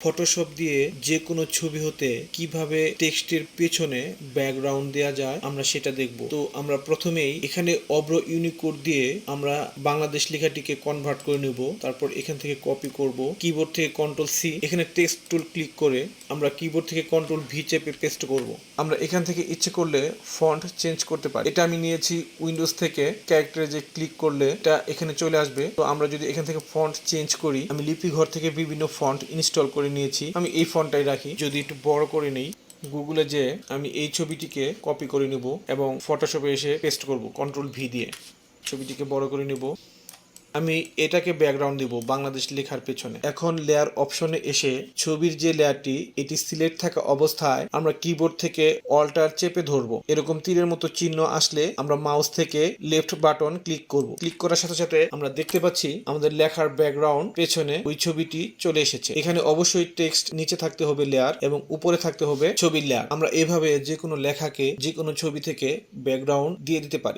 Photoshop দিয়ে যে কোনো ছবি হতে কিভাবে টেক্সটের পেছনে ব্যাকগ্রাউন্ড দেওয়া যায় আমরা সেটা দেখব। তো আমরা প্রথমেই এখানে অব্র ইউনিকোড দিয়ে আমরা বাংলাদেশ লেখাটিকে কনভার্ট করে নেব। তারপর এখান থেকে কপি করব, কিবোর্ড থেকে কন্ট্রোল সি, এখানে টেক্সট টুল ক্লিক করে আমরা কিবোর্ড থেকে কন্ট্রোল ভি চেপে পেস্ট করব। আমরা এখান থেকে ইচ্ছে করলে ফন্ট চেঞ্জ করতে পারি। এটা আমি নিয়েছি উইন্ডোজ থেকে, ক্যারেক্টারে যে ক্লিক করলে এটা এখানে চলে আসবে। তো আমরা যদি এখান থেকে ফন্ট চেঞ্জ করি, আমি লিপি ঘর থেকে বিভিন্ন ফন্ট ইনস্টল করে নিয়েছি, আমি এই ফন্টটাই রাখি। যদি একটু বড় করে নেই, গুগলে যে আমি এই ছবিটিকে কপি করে নিব এবং ফটোশপে এসে পেস্ট করব কন্ট্রোল ভি দিয়ে। ছবিটিকে বড় করে নিব, আমি এটাকে ব্যাকগ্রাউন্ড দিব বাংলাদেশ লেখার পেছনে। এখন লেয়ার অপশনে এসে ছবির যে লেয়ারটি এটি সিলেক্ট থাকা অবস্থায় আমরা কিবোর্ড থেকে অল্টার চেপে ধরবো। এরকম তীরের মতো চিহ্ন আসলে আমরা মাউস থেকে লেফট বাটন ক্লিক করব। ক্লিক করার সাথে সাথে আমরা দেখতে পাচ্ছি আমাদের লেখার ব্যাকগ্রাউন্ড পেছনে ওই ছবিটি চলে এসেছে। এখানে অবশ্যই টেক্সট নিচে থাকতে হবে লেয়ার এবং উপরে থাকতে হবে ছবির লেয়ার। আমরা এভাবে যে কোনো লেখাকে যে কোনো ছবি থেকে ব্যাকগ্রাউন্ড দিয়ে দিতে পারি।